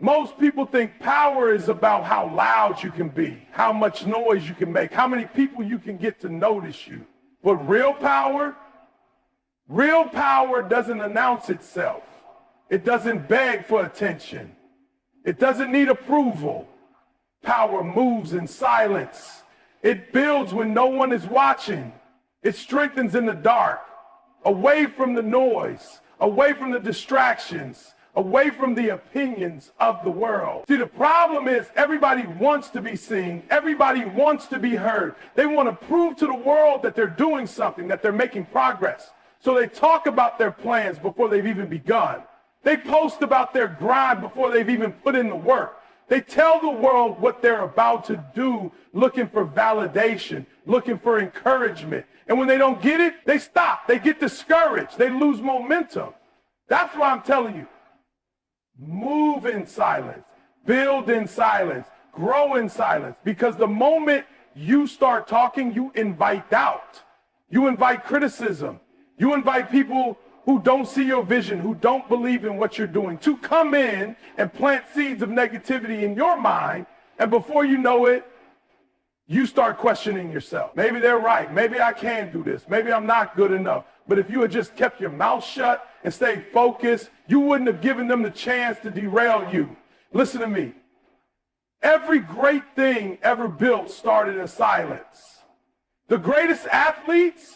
Most people think power is about how loud you can be, how much noise you can make, how many people you can get to notice you. But real power doesn't announce itself. It doesn't beg for attention. It doesn't need approval. Power moves in silence. It builds when no one is watching. It strengthens in the dark, away from the noise, away from the distractions, away from the opinions of the world. See, the problem is everybody wants to be seen. Everybody wants to be heard. They want to prove to the world that they're doing something, that they're making progress. So they talk about their plans before they've even begun. They post about their grind before they've even put in the work. They tell the world what they're about to do, looking for validation, looking for encouragement. And when they don't get it, they stop. They get discouraged. They lose momentum. That's why I'm telling you, move in silence, build in silence, grow in silence. Because the moment you start talking, you invite doubt. You invite criticism. You invite people who don't see your vision, who don't believe in what you're doing, to come in and plant seeds of negativity in your mind. And before you know it, you start questioning yourself. Maybe they're right. Maybe I can do this. Maybe I'm not good enough. But if you had just kept your mouth shut and stayed focused, you wouldn't have given them the chance to derail you. Listen to me. Every great thing ever built started in silence. The greatest athletes,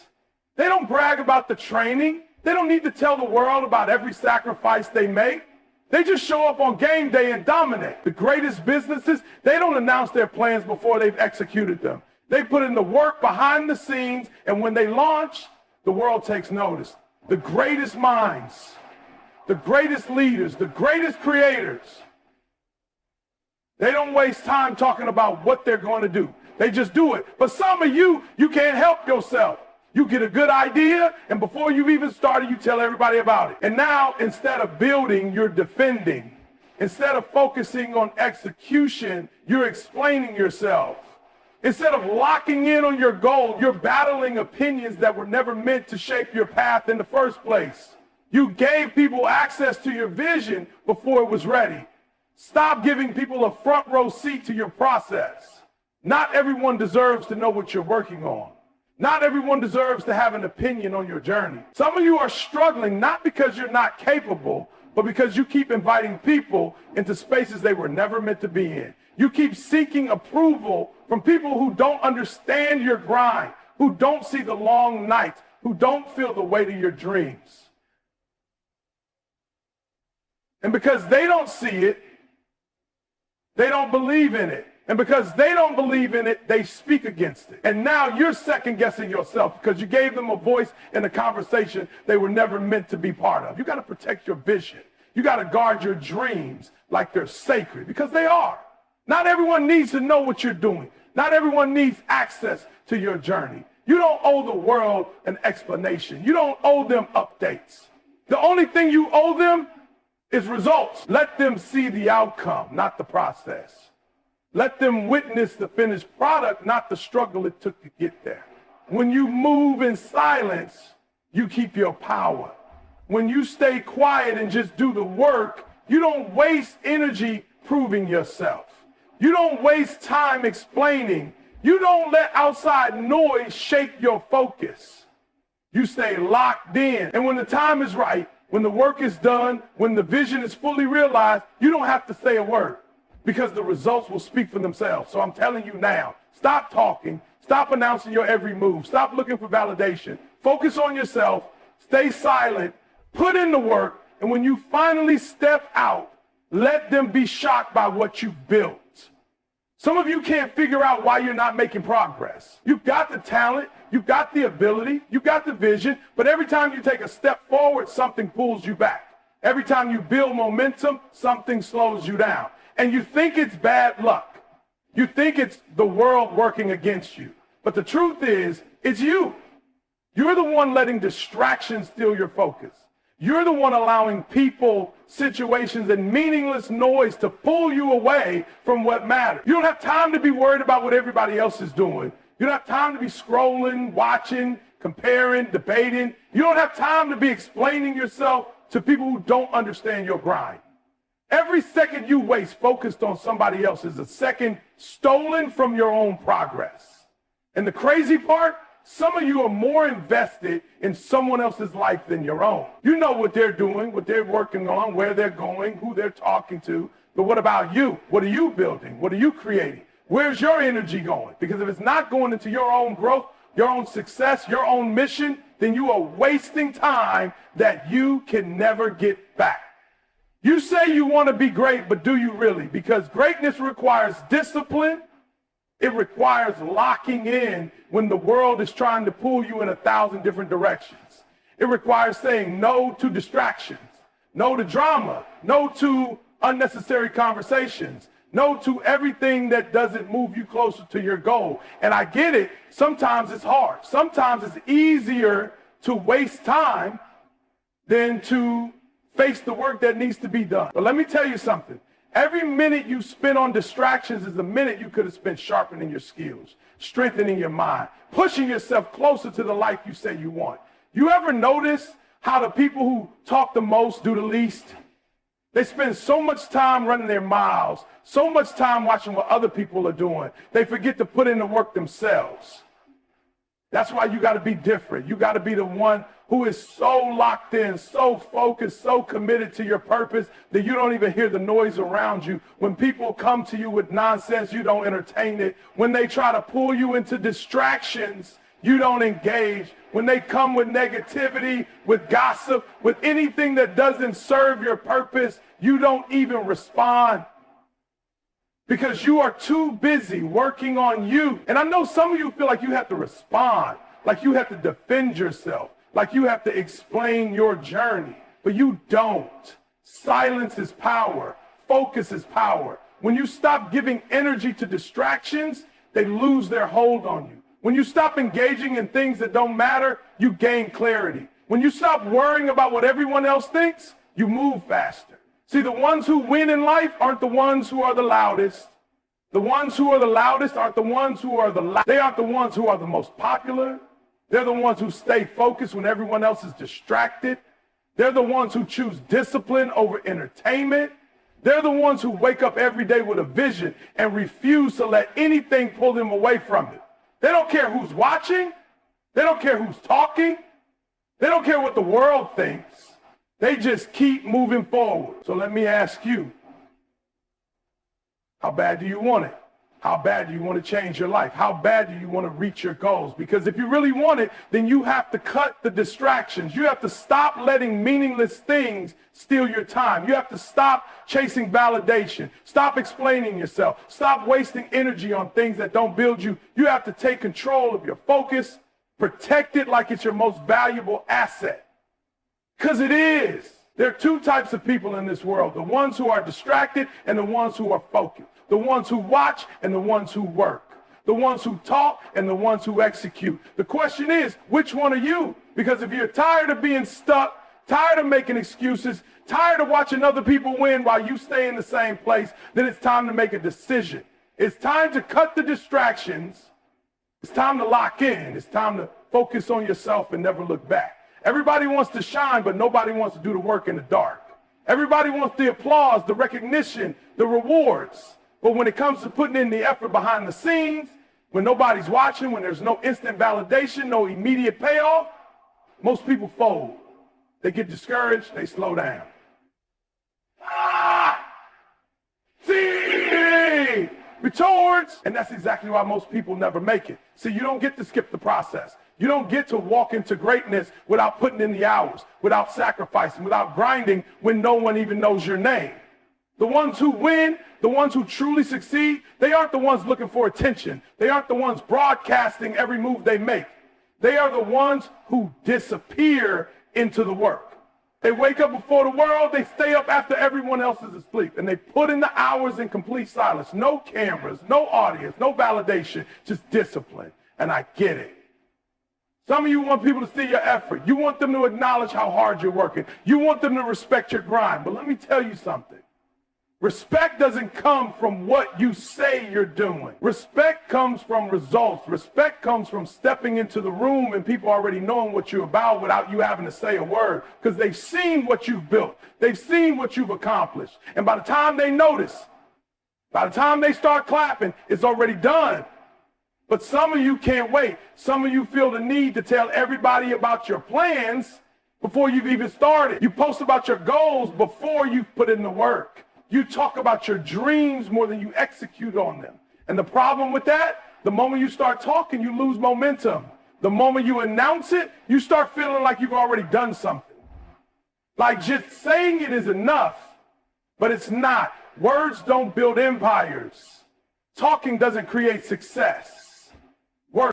they don't brag about the training. They don't need to tell the world about every sacrifice they make. They just show up on game day and dominate. The greatest businesses, they don't announce their plans before they've executed them. They put in the work behind the scenes, and when they launch, the world takes notice. The greatest minds, the greatest leaders, the greatest creators, they don't waste time talking about what they're going to do. They just do it. But some of you can't help yourself. You get a good idea, and before you've even started, you tell everybody about it. And now, instead of building, you're defending. Instead of focusing on execution, you're explaining yourself. Instead of locking in on your goal, you're battling opinions that were never meant to shape your path in the first place. You gave people access to your vision before it was ready. Stop giving people a front row seat to your process. Not everyone deserves to know what you're working on. Not everyone deserves to have an opinion on your journey. Some of you are struggling not because you're not capable, but because you keep inviting people into spaces they were never meant to be in. You keep seeking approval from people who don't understand your grind, who don't see the long nights, who don't feel the weight of your dreams. And because they don't see it, they don't believe in it. And because they don't believe in it, they speak against it. And now you're second guessing yourself because you gave them a voice in a conversation they were never meant to be part of. You got to protect your vision. You got to guard your dreams like they're sacred, because they are. Not everyone needs to know what you're doing. Not everyone needs access to your journey. You don't owe the world an explanation. You don't owe them updates. The only thing you owe them is results. Let them see the outcome, not the process. Let them witness the finished product, not the struggle it took to get there. When you move in silence, you keep your power. When you stay quiet and just do the work, you don't waste energy proving yourself. You don't waste time explaining. You don't let outside noise shape your focus. You stay locked in. And when the time is right, when the work is done, when the vision is fully realized, you don't have to say a word, because the results will speak for themselves. So I'm telling you now, stop talking, stop announcing your every move, stop looking for validation, focus on yourself, stay silent, put in the work, and when you finally step out, let them be shocked by what you've built. Some of you can't figure out why you're not making progress. You've got the talent, you've got the ability, you've got the vision, but every time you take a step forward, something pulls you back. Every time you build momentum, something slows you down. And you think it's bad luck. You think it's the world working against you. But the truth is, it's you. You're the one letting distractions steal your focus. You're the one allowing people, situations, and meaningless noise to pull you away from what matters. You don't have time to be worried about what everybody else is doing. You don't have time to be scrolling, watching, comparing, debating. You don't have time to be explaining yourself to people who don't understand your grind. Every second you waste focused on somebody else is a second stolen from your own progress. And the crazy part, some of you are more invested in someone else's life than your own. You know what they're doing, what they're working on, where they're going, who they're talking to. But what about you? What are you building? What are you creating? Where's your energy going? Because if it's not going into your own growth, your own success, your own mission, then you are wasting time that you can never get back. You say you want to be great, but do you really? Because greatness requires discipline. It requires locking in when the world is trying to pull you in 1,000 different directions. It requires saying no to distractions, no to drama, no to unnecessary conversations, no to everything that doesn't move you closer to your goal. And I get it. Sometimes it's hard. Sometimes it's easier to waste time than to face the work that needs to be done. But let me tell you something. Every minute you spend on distractions is a minute you could have spent sharpening your skills, strengthening your mind, pushing yourself closer to the life you say you want. You ever notice how the people who talk the most do the least? They spend so much time running their miles, so much time watching what other people are doing. They forget to put in the work themselves. That's why you got to be different. You got to be the one who is so locked in, so focused, so committed to your purpose that you don't even hear the noise around you. When people come to you with nonsense, you don't entertain it. When they try to pull you into distractions, you don't engage. When they come with negativity, with gossip, with anything that doesn't serve your purpose, you don't even respond. Because you are too busy working on you. And I know some of you feel like you have to respond, like you have to defend yourself, like you have to explain your journey. But you don't. Silence is power. Focus is power. When you stop giving energy to distractions, they lose their hold on you. When you stop engaging in things that don't matter, you gain clarity. When you stop worrying about what everyone else thinks, you move faster. See, the ones who win in life aren't the ones who are the loudest. The ones who are the loudest aren't the ones who are they aren't the ones who are the most popular. They're the ones who stay focused when everyone else is distracted. They're the ones who choose discipline over entertainment. They're the ones who wake up every day with a vision and refuse to let anything pull them away from it. They don't care who's watching. They don't care who's talking. They don't care what the world thinks. They just keep moving forward. So let me ask you, how bad do you want it? How bad do you want to change your life? How bad do you want to reach your goals? Because if you really want it, then you have to cut the distractions. You have to stop letting meaningless things steal your time. You have to stop chasing validation. Stop explaining yourself. Stop wasting energy on things that don't build you. You have to take control of your focus, protect it like it's your most valuable asset. Because it is. There are two types of people in this world, the ones who are distracted and the ones who are focused, the ones who watch and the ones who work, the ones who talk and the ones who execute. The question is, which one are you? Because if you're tired of being stuck, tired of making excuses, tired of watching other people win while you stay in the same place, then it's time to make a decision. It's time to cut the distractions. It's time to lock in. It's time to focus on yourself and never look back. Everybody wants to shine, but nobody wants to do the work in the dark. Everybody wants the applause, the recognition, the rewards. But when it comes to putting in the effort behind the scenes, when nobody's watching, when there's no instant validation, no immediate payoff, most people fold. They get discouraged, they slow down. See, retorts. And that's exactly why most people never make it. See, you don't get to skip the process. You don't get to walk into greatness without putting in the hours, without sacrificing, without grinding when no one even knows your name. The ones who win, the ones who truly succeed, they aren't the ones looking for attention. They aren't the ones broadcasting every move they make. They are the ones who disappear into the work. They wake up before the world, they stay up after everyone else is asleep, and they put in the hours in complete silence. No cameras, no audience, no validation, just discipline. And I get it. Some of you want people to see your effort. You want them to acknowledge how hard you're working. You want them to respect your grind. But let me tell you something. Respect doesn't come from what you say you're doing. Respect comes from results. Respect comes from stepping into the room and people already knowing what you're about without you having to say a word, because they've seen what you've built. They've seen what you've accomplished. And by the time they notice, by the time they start clapping, it's already done. But some of you can't wait. Some of you feel the need to tell everybody about your plans before you've even started. You post about your goals before you've put in the work. You talk about your dreams more than you execute on them. And the problem with that, the moment you start talking, you lose momentum. The moment you announce it, you start feeling like you've already done something. Like just saying it is enough, but it's not. Words don't build empires. Talking doesn't create success.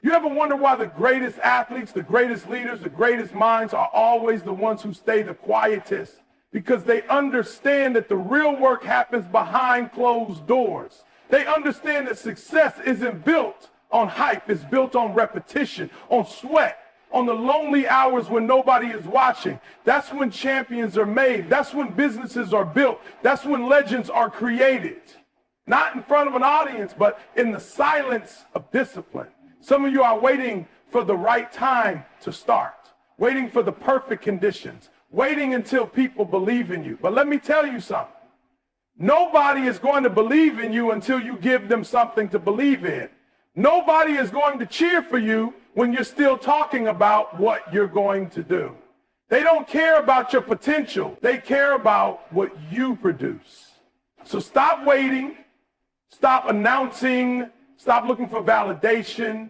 You ever wonder why the greatest athletes, the greatest leaders, the greatest minds are always the ones who stay the quietest? Because they understand that the real work happens behind closed doors. They understand that success isn't built on hype. It's built on repetition, on sweat, on the lonely hours when nobody is watching. That's when champions are made. That's when businesses are built. That's when legends are created. Not in front of an audience, but in the silence of discipline. Some of you are waiting for the right time to start, waiting for the perfect conditions, waiting until people believe in you. But let me tell you something. Nobody is going to believe in you until you give them something to believe in. Nobody is going to cheer for you when you're still talking about what you're going to do. They don't care about your potential. They care about what you produce. So stop waiting. Stop announcing. Stop looking for validation.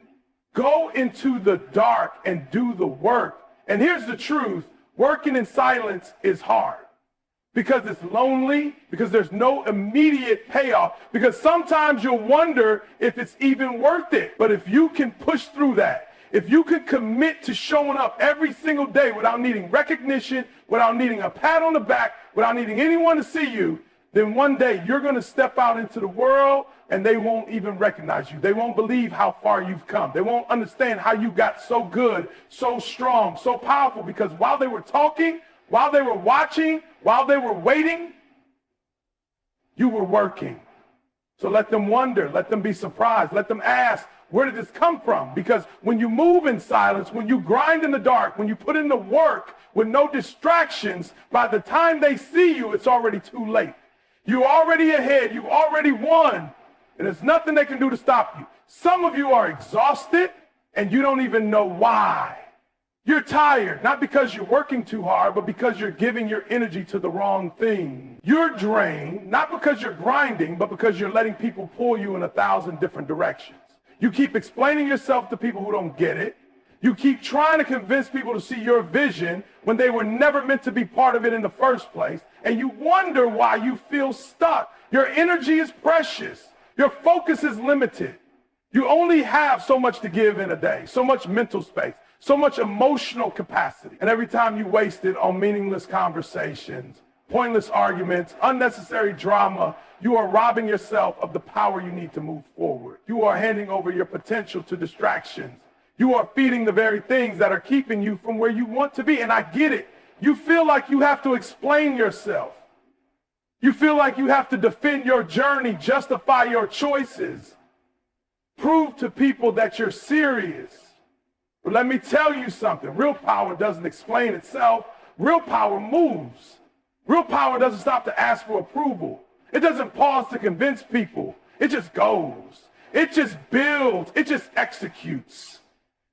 Go into the dark and do the work. And here's the truth. Working in silence is hard because it's lonely, because there's no immediate payoff, because sometimes you'll wonder if it's even worth it. But if you can push through that, if you can commit to showing up every single day without needing recognition, without needing a pat on the back, without needing anyone to see you, then one day you're going to step out into the world and they won't even recognize you. They won't believe how far you've come. They won't understand how you got so good, so strong, so powerful, because while they were talking, while they were watching, while they were waiting, you were working. So let them wonder, let them be surprised, let them ask, where did this come from? Because when you move in silence, when you grind in the dark, when you put in the work with no distractions, by the time they see you, it's already too late. You're already ahead. You've already won. And there's nothing they can do to stop you. Some of you are exhausted and you don't even know why. You're tired, not because you're working too hard, but because you're giving your energy to the wrong thing. You're drained, not because you're grinding, but because you're letting people pull you in 1,000 different directions. You keep explaining yourself to people who don't get it. You keep trying to convince people to see your vision when they were never meant to be part of it in the first place. And you wonder why you feel stuck. Your energy is precious. Your focus is limited. You only have so much to give in a day, so much mental space, so much emotional capacity. And every time you waste it on meaningless conversations, pointless arguments, unnecessary drama, you are robbing yourself of the power you need to move forward. You are handing over your potential to distractions. You are feeding the very things that are keeping you from where you want to be. And I get it. You feel like you have to explain yourself. You feel like you have to defend your journey, justify your choices, prove to people that you're serious. But let me tell you something. Real power doesn't explain itself. Real power moves. Real power doesn't stop to ask for approval. It doesn't pause to convince people. It just goes. It just builds. It just executes.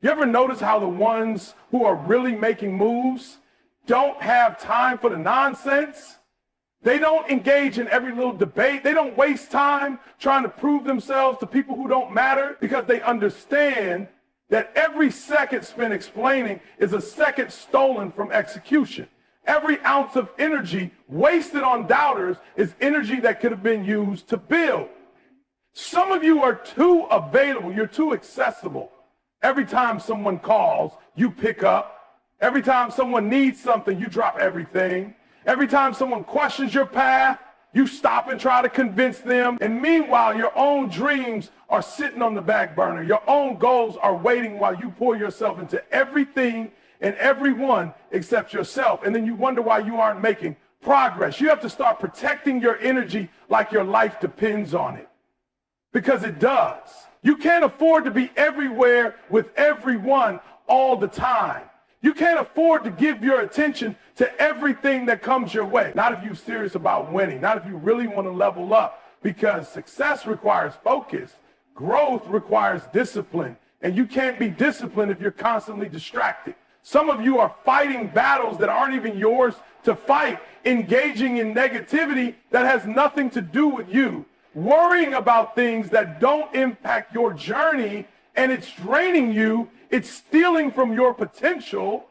You ever notice how the ones who are really making moves don't have time for the nonsense? They don't engage in every little debate. They don't waste time trying to prove themselves to people who don't matter, because they understand that every second spent explaining is a second stolen from execution. Every ounce of energy wasted on doubters is energy that could have been used to build. Some of you are too available. You're too accessible. Every time someone calls, you pick up. Every time someone needs something, you drop everything. Every time someone questions your path, you stop and try to convince them. And meanwhile, your own dreams are sitting on the back burner. Your own goals are waiting while you pour yourself into everything and everyone except yourself. And then you wonder why you aren't making progress. You have to start protecting your energy like your life depends on it. Because it does. You can't afford to be everywhere with everyone all the time. You can't afford to give your attention to everything that comes your way. Not if you're serious about winning. Not if you really want to level up. Because success requires focus. Growth requires discipline. And you can't be disciplined if you're constantly distracted. Some of you are fighting battles that aren't even yours to fight, engaging in negativity that has nothing to do with you, worrying about things that don't impact your journey, and it's draining you, it's stealing from your potential,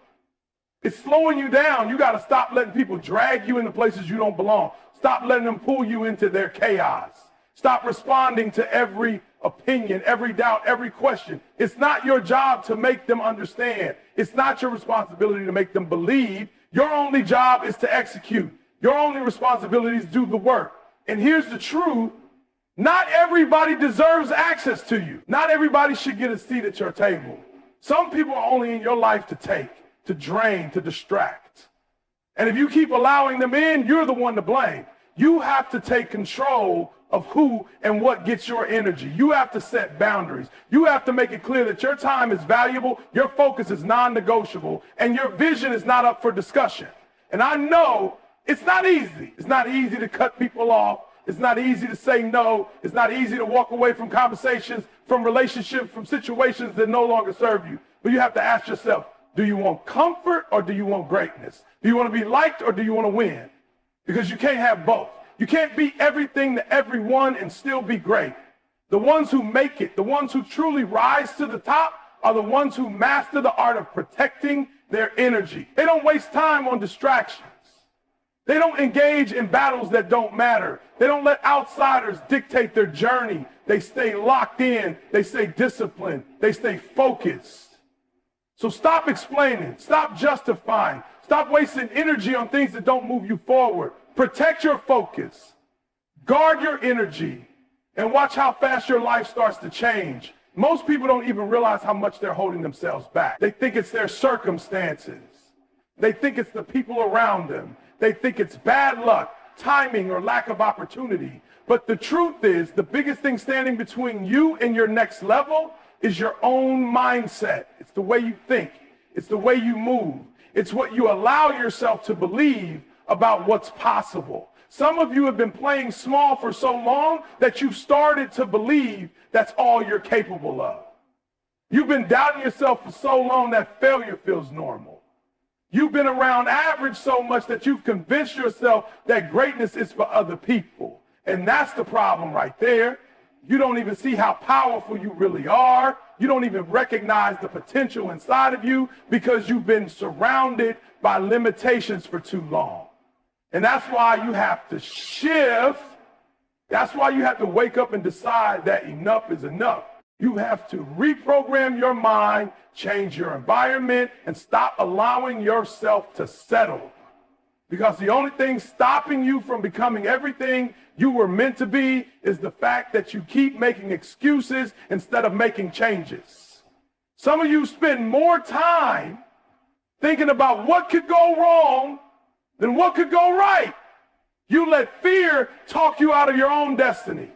it's slowing you down. You got to stop letting people drag you into places you don't belong. Stop letting them pull you into their chaos. Stop responding to every opinion, every doubt, every question. It's not your job to make them understand. It's not your responsibility to make them believe. Your only job is to execute. Your only responsibility is to do the work. And here's the truth. Not everybody deserves access to you. Not everybody should get a seat at your table. Some people are only in your life to take, to drain, to distract. And if you keep allowing them in, you're the one to blame. You have to take control of who and what gets your energy. You have to set boundaries. You have to make it clear that your time is valuable, your focus is non-negotiable, and your vision is not up for discussion. And I know it's not easy. It's not easy to cut people off. It's not easy to say no. It's not easy to walk away from conversations, from relationships, from situations that no longer serve you. But you have to ask yourself, do you want comfort or do you want greatness? Do you want to be liked or do you want to win? Because you can't have both. You can't be everything to everyone and still be great. The ones who make it, the ones who truly rise to the top, are the ones who master the art of protecting their energy. They don't waste time on distractions. They don't engage in battles that don't matter. They don't let outsiders dictate their journey. They stay locked in. They stay disciplined. They stay focused. So stop explaining. Stop justifying. Stop wasting energy on things that don't move you forward. Protect your focus. Guard your energy. And watch how fast your life starts to change. Most people don't even realize how much they're holding themselves back. They think it's their circumstances. They think it's the people around them. They think it's bad luck, timing, or lack of opportunity. But the truth is, the biggest thing standing between you and your next level is your own mindset. It's the way you think. It's the way you move. It's what you allow yourself to believe about what's possible. Some of you have been playing small for so long that you've started to believe that's all you're capable of. You've been doubting yourself for so long that failure feels normal. You've been around average so much that you've convinced yourself that greatness is for other people. And that's the problem right there. You don't even see how powerful you really are. You don't even recognize the potential inside of you because you've been surrounded by limitations for too long. And that's why you have to shift. That's why you have to wake up and decide that enough is enough. You have to reprogram your mind, change your environment, and stop allowing yourself to settle. Because the only thing stopping you from becoming everything you were meant to be is the fact that you keep making excuses instead of making changes. Some of you spend more time thinking about what could go wrong than what could go right. You let fear talk you out of your own destiny.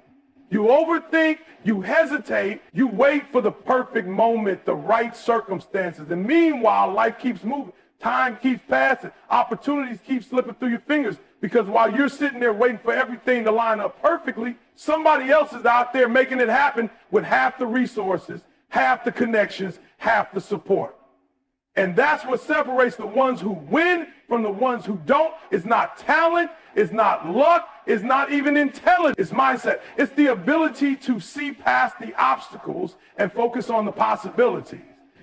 You overthink, you hesitate, you wait for the perfect moment, the right circumstances. And meanwhile, life keeps moving. Time keeps passing. Opportunities keep slipping through your fingers. Because while you're sitting there waiting for everything to line up perfectly, somebody else is out there making it happen with half the resources, half the connections, half the support. And that's what separates the ones who win from the ones who don't. It's not talent, it's not luck, it's not even intelligence, it's mindset. It's the ability to see past the obstacles and focus on the possibilities.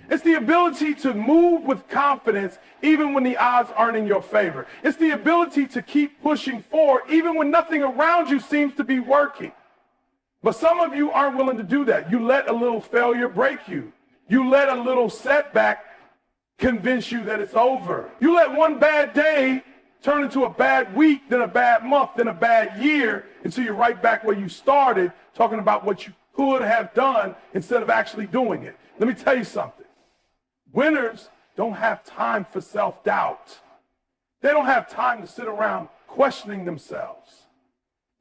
It's the ability to move with confidence even when the odds aren't in your favor. It's the ability to keep pushing forward even when nothing around you seems to be working. But some of you aren't willing to do that. You let a little failure break you. You let a little setback convince you that it's over. You let one bad day turn into a bad week, then a bad month, then a bad year, until you're right back where you started, talking about what you could have done instead of actually doing it. Let me tell you something. Winners don't have time for self-doubt. They don't have time to sit around questioning themselves.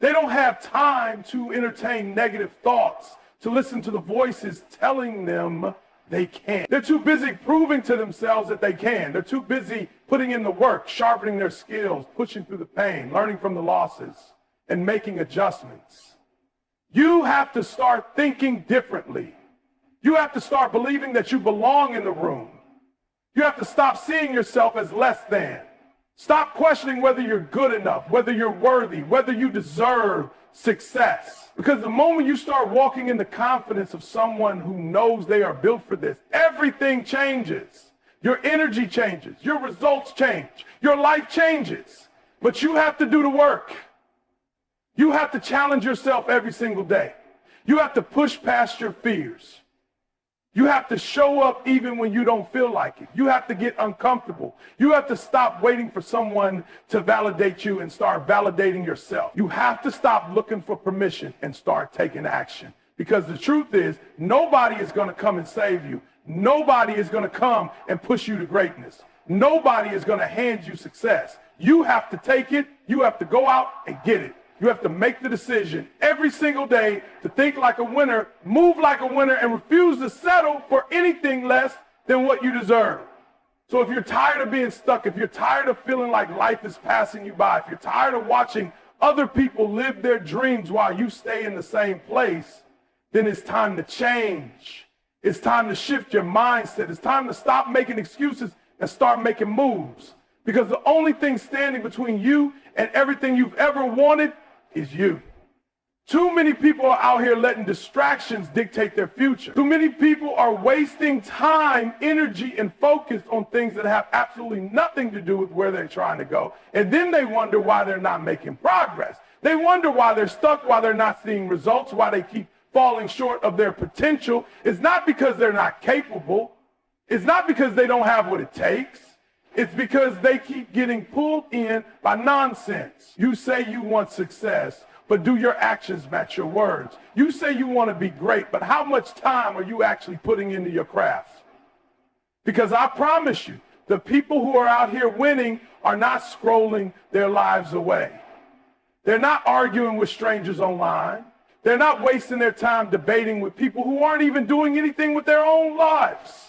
They don't have time to entertain negative thoughts, to listen to the voices telling them they can't. They're too busy proving to themselves that they can. They're too busy putting in the work, sharpening their skills, pushing through the pain, learning from the losses, and making adjustments. You have to start thinking differently. You have to start believing that you belong in the room. You have to stop seeing yourself as less than. Stop questioning whether you're good enough, whether you're worthy, whether you deserve success. Because the moment you start walking in the confidence of someone who knows they are built for this, everything changes. Your energy changes. Your results change. Your life changes. But you have to do the work. You have to challenge yourself every single day. You have to push past your fears. You have to show up even when you don't feel like it. You have to get uncomfortable. You have to stop waiting for someone to validate you and start validating yourself. You have to stop looking for permission and start taking action. Because the truth is, nobody is going to come and save you. Nobody is going to come and push you to greatness. Nobody is going to hand you success. You have to take it. You have to go out and get it. You have to make the decision every single day to think like a winner, move like a winner, and refuse to settle for anything less than what you deserve. So if you're tired of being stuck, if you're tired of feeling like life is passing you by, if you're tired of watching other people live their dreams while you stay in the same place, then it's time to change. It's time to shift your mindset. It's time to stop making excuses and start making moves. Because the only thing standing between you and everything you've ever wanted is you. Too many people are out here letting distractions dictate their future. Too many people are wasting time, energy, and focus on things that have absolutely nothing to do with where they're trying to go. And then they wonder why they're not making progress. They wonder why they're stuck, why they're not seeing results, why they keep falling short of their potential. It's not because they're not capable. It's not because they don't have what it takes. It's because they keep getting pulled in by nonsense. You say you want success, but do your actions match your words? You say you want to be great, but how much time are you actually putting into your craft? Because I promise you, the people who are out here winning are not scrolling their lives away. They're not arguing with strangers online. They're not wasting their time debating with people who aren't even doing anything with their own lives.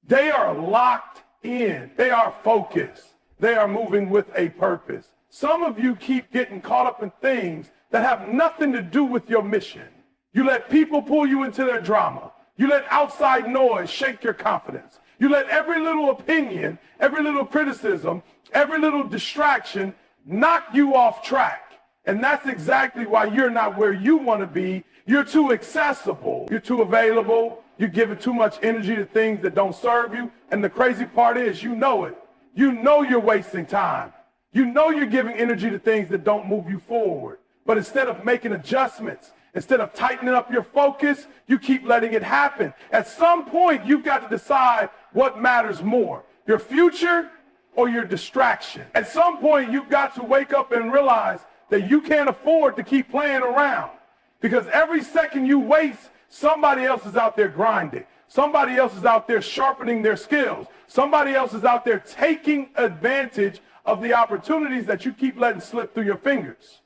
They are locked in. They are focused. They are moving with a purpose. Some of you keep getting caught up in things that have nothing to do with your mission. You let people pull you into their drama. You let outside noise shake your confidence. You let every little opinion, every little criticism, every little distraction knock you off track. And that's exactly why you're not where you want to be. You're too accessible. You're too available. You give it too much energy to things that don't serve you. And the crazy part is, you know it. You know you're wasting time. You know you're giving energy to things that don't move you forward. But instead of making adjustments, instead of tightening up your focus, you keep letting it happen. At some point, you've got to decide what matters more, your future or your distraction. At some point, you've got to wake up and realize that you can't afford to keep playing around. Because every second you waste, somebody else is out there grinding. Somebody else is out there sharpening their skills. Somebody else is out there taking advantage of the opportunities that you keep letting slip through your fingers.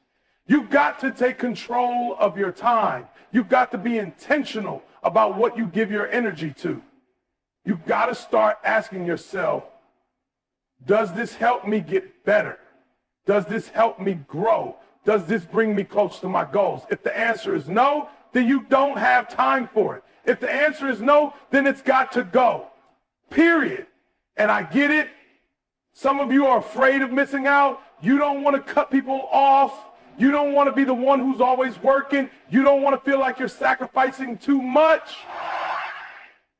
You've got to take control of your time. You've got to be intentional about what you give your energy to. You've got to start asking yourself, does this help me get better? Does this help me grow? Does this bring me close to my goals? If the answer is no, then you don't have time for it. If the answer is no, then it's got to go. Period. And I get it. Some of you are afraid of missing out. You don't want to cut people off. You don't want to be the one who's always working. You don't want to feel like you're sacrificing too much.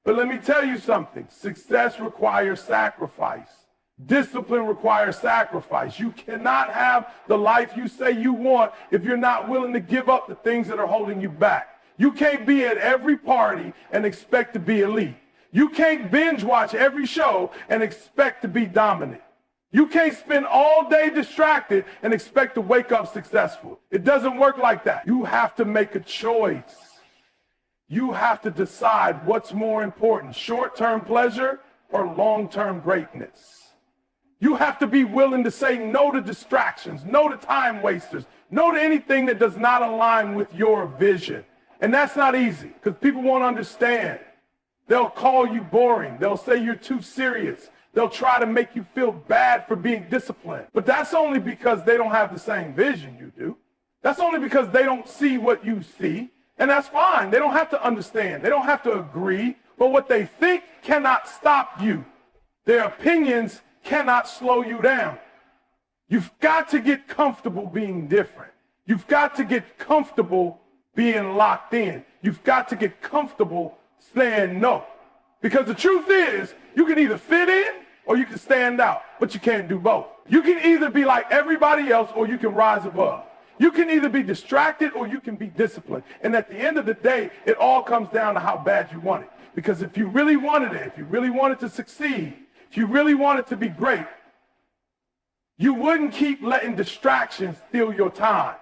But let me tell you something. Success requires sacrifice. Discipline requires sacrifice. You cannot have the life you say you want if you're not willing to give up the things that are holding you back. You can't be at every party and expect to be elite. You can't binge watch every show and expect to be dominant. You can't spend all day distracted and expect to wake up successful. It doesn't work like that. You have to make a choice. You have to decide what's more important, short-term pleasure or long-term greatness. You have to be willing to say no to distractions, no to time wasters, no to anything that does not align with your vision. And that's not easy because people won't understand. They'll call you boring. They'll say you're too serious. They'll try to make you feel bad for being disciplined. But that's only because they don't have the same vision you do. That's only because they don't see what you see. And that's fine. They don't have to understand. They don't have to agree. But what they think cannot stop you. Their opinions cannot slow you down. You've got to get comfortable being different. You've got to get comfortable being locked in. You've got to get comfortable saying no. Because the truth is, you can either fit in or you can stand out, but you can't do both. You can either be like everybody else or you can rise above. You can either be distracted or you can be disciplined. And at the end of the day, it all comes down to how bad you want it. Because if you really wanted it, if you really wanted to succeed, if you really wanted to be great, you wouldn't keep letting distractions steal your time.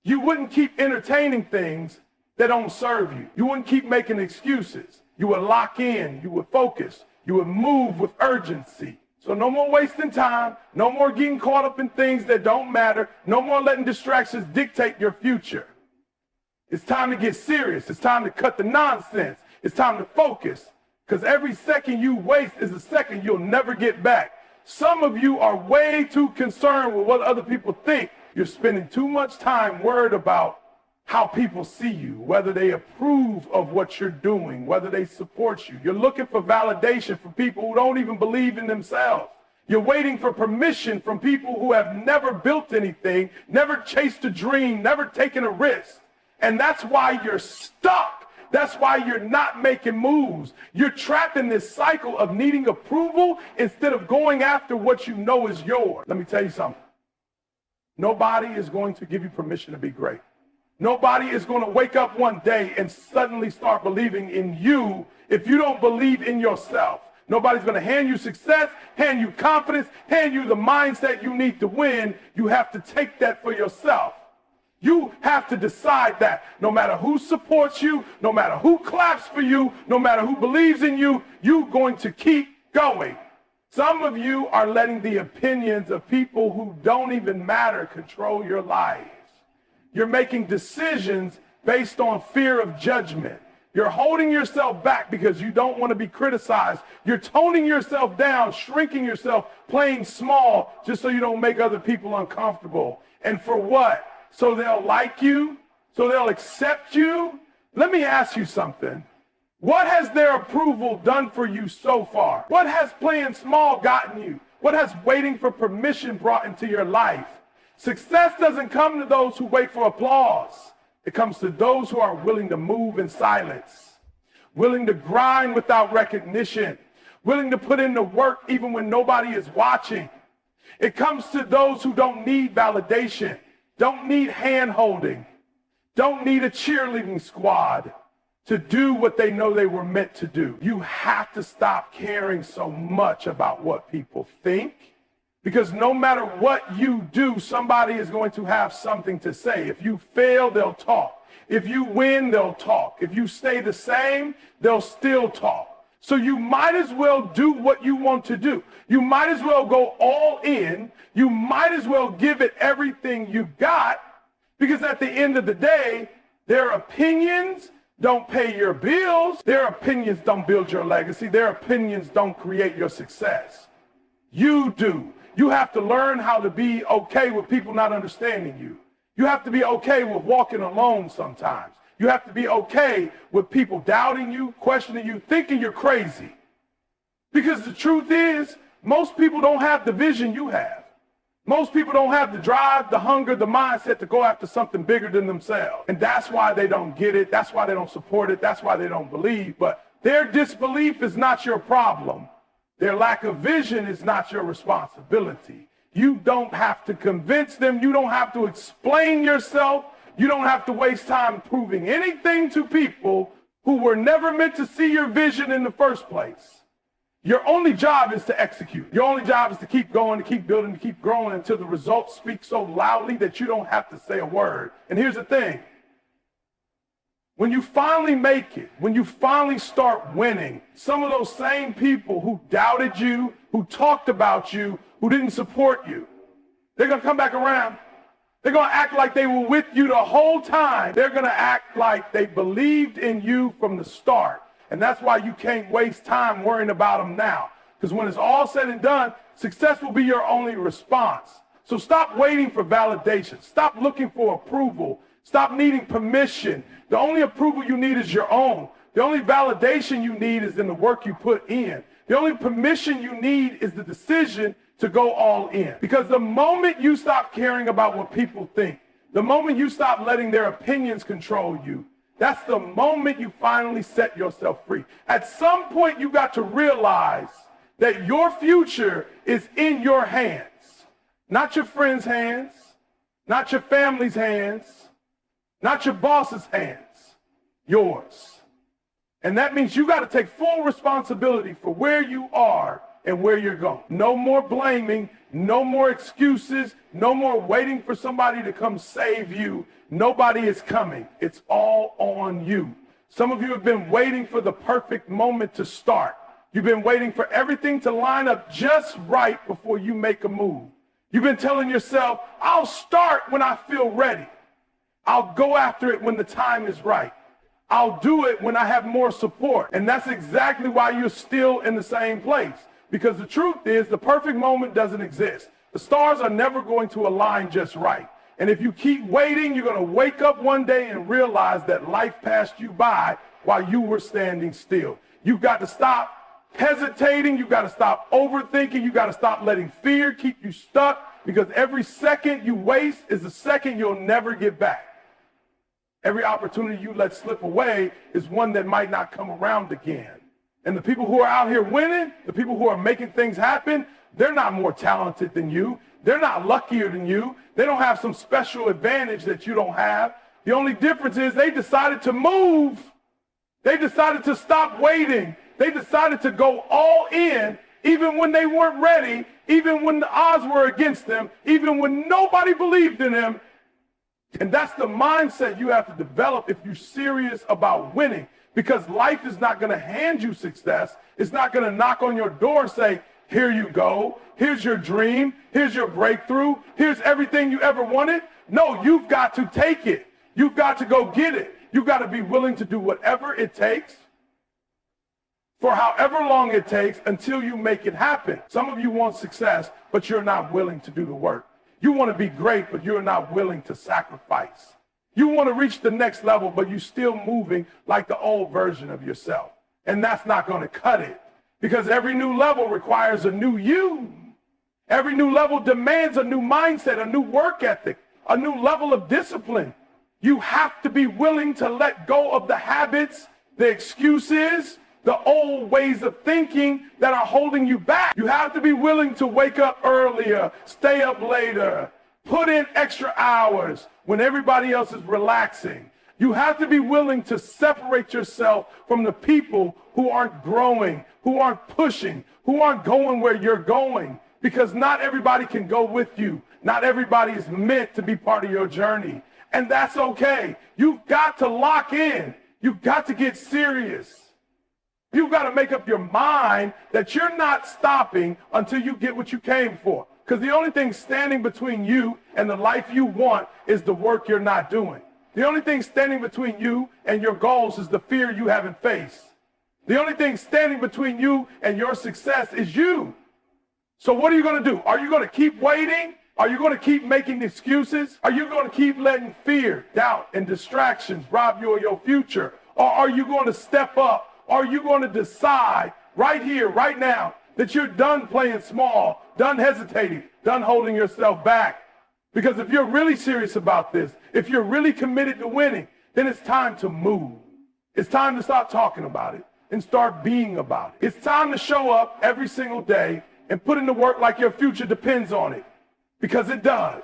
You wouldn't keep entertaining things that don't serve you. You wouldn't keep making excuses. You would lock in. You would focus. You would move with urgency. So no more wasting time. No more getting caught up in things that don't matter. No more letting distractions dictate your future. It's time to get serious. It's time to cut the nonsense. It's time to focus. Because every second you waste is a second you'll never get back. Some of you are way too concerned with what other people think. You're spending too much time worried about how people see you, whether they approve of what you're doing, whether they support you. You're looking for validation from people who don't even believe in themselves. You're waiting for permission from people who have never built anything, never chased a dream, never taken a risk. And that's why you're stuck. That's why you're not making moves. You're trapped in this cycle of needing approval instead of going after what you know is yours. Let me tell you something. Nobody is going to give you permission to be great. Nobody is going to wake up one day and suddenly start believing in you if you don't believe in yourself. Nobody's going to hand you success, hand you confidence, hand you the mindset you need to win. You have to take that for yourself. You have to decide that no matter who supports you, no matter who claps for you, no matter who believes in you, you're going to keep going. Some of you are letting the opinions of people who don't even matter control your lives. You're making decisions based on fear of judgment. You're holding yourself back because you don't want to be criticized. You're toning yourself down, shrinking yourself, playing small just so you don't make other people uncomfortable. And for what? So they'll like you? So they'll accept you? Let me ask you something. What has their approval done for you so far? What has playing small gotten you? What has waiting for permission brought into your life? Success doesn't come to those who wait for applause. It comes to those who are willing to move in silence, willing to grind without recognition, willing to put in the work even when nobody is watching. It comes to those who don't need validation, don't need hand-holding, don't need a cheerleading squad to do what they know they were meant to do. You have to stop caring so much about what people think, because no matter what you do, somebody is going to have something to say. If you fail, they'll talk. If you win, they'll talk. If you stay the same, they'll still talk. So you might as well do what you want to do. You might as well go all in. You might as well give it everything you've got, because at the end of the day, their opinions don't pay your bills. Their opinions don't build your legacy. Their opinions don't create your success. You do. You have to learn how to be okay with people not understanding you. You have to be okay with walking alone sometimes. You have to be okay with people doubting you, questioning you, thinking you're crazy. Because the truth is, most people don't have the vision you have. Most people don't have the drive, the hunger, the mindset to go after something bigger than themselves. And that's why they don't get it. That's why they don't support it. That's why they don't believe. But their disbelief is not your problem. Their lack of vision is not your responsibility. You don't have to convince them. You don't have to explain yourself. You don't have to waste time proving anything to people who were never meant to see your vision in the first place. Your only job is to execute. Your only job is to keep going, to keep building, to keep growing until the results speak so loudly that you don't have to say a word. And here's the thing. When you finally make it, when you finally start winning, some of those same people who doubted you, who talked about you, who didn't support you, they're going to come back around. They're going to act like they were with you the whole time. They're going to act like they believed in you from the start. And that's why you can't waste time worrying about them now. Because when it's all said and done, success will be your only response. So stop waiting for validation. Stop looking for approval. Stop needing permission. The only approval you need is your own. The only validation you need is in the work you put in. The only permission you need is the decision to go all in. Because the moment you stop caring about what people think, the moment you stop letting their opinions control you, that's the moment you finally set yourself free. At some point, you got to realize that your future is in your hands. Not your friends' hands, not your family's hands, not your boss's hands, yours. And that means you got to take full responsibility for where you are and where you're going. No more blaming, no more excuses, no more waiting for somebody to come save you. Nobody is coming. It's all on you. Some of you have been waiting for the perfect moment to start. You've been waiting for everything to line up just right before you make a move. You've been telling yourself, I'll start when I feel ready. I'll go after it when the time is right. I'll do it when I have more support. And that's exactly why you're still in the same place. Because the truth is, the perfect moment doesn't exist. The stars are never going to align just right. And if you keep waiting, you're going to wake up one day and realize that life passed you by while you were standing still. You've got to stop hesitating. You've got to stop overthinking. You've got to stop letting fear keep you stuck, because every second you waste is a second you'll never get back. Every opportunity you let slip away is one that might not come around again. And the people who are out here winning, the people who are making things happen, they're not more talented than you. They're not luckier than you. They don't have some special advantage that you don't have. The only difference is they decided to move. They decided to stop waiting. They decided to go all in, even when they weren't ready, even when the odds were against them, even when nobody believed in them. And that's the mindset you have to develop if you're serious about winning, because life is not going to hand you success. It's not going to knock on your door and say, here you go. Here's your dream. Here's your breakthrough. Here's everything you ever wanted. No, you've got to take it. You've got to go get it. You've got to be willing to do whatever it takes for however long it takes until you make it happen. Some of you want success, but you're not willing to do the work. You want to be great, but you're not willing to sacrifice. You want to reach the next level, but you're still moving like the old version of yourself. And that's not going to cut it, because every new level requires a new you. Every new level demands a new mindset, a new work ethic, a new level of discipline. You have to be willing to let go of the habits, the excuses, the old ways of thinking that are holding you back. You have to be willing to wake up earlier, stay up later, put in extra hours when everybody else is relaxing. You have to be willing to separate yourself from the people who aren't growing, who aren't pushing, who aren't going where you're going, because not everybody can go with you. Not everybody is meant to be part of your journey. And that's okay. You've got to lock in. You've got to get serious. You've got to make up your mind that you're not stopping until you get what you came for. Because the only thing standing between you and the life you want is the work you're not doing. The only thing standing between you and your goals is the fear you haven't faced. The only thing standing between you and your success is you. So what are you going to do? Are you going to keep waiting? Are you going to keep making excuses? Are you going to keep letting fear, doubt, and distractions rob you of your future? Or are you going to step up? Are you going to decide right here, right now, that you're done playing small, done hesitating, done holding yourself back? Because if you're really serious about this, if you're really committed to winning, then it's time to move. It's time to stop talking about it and start being about it. It's time to show up every single day and put in the work like your future depends on it, because it does.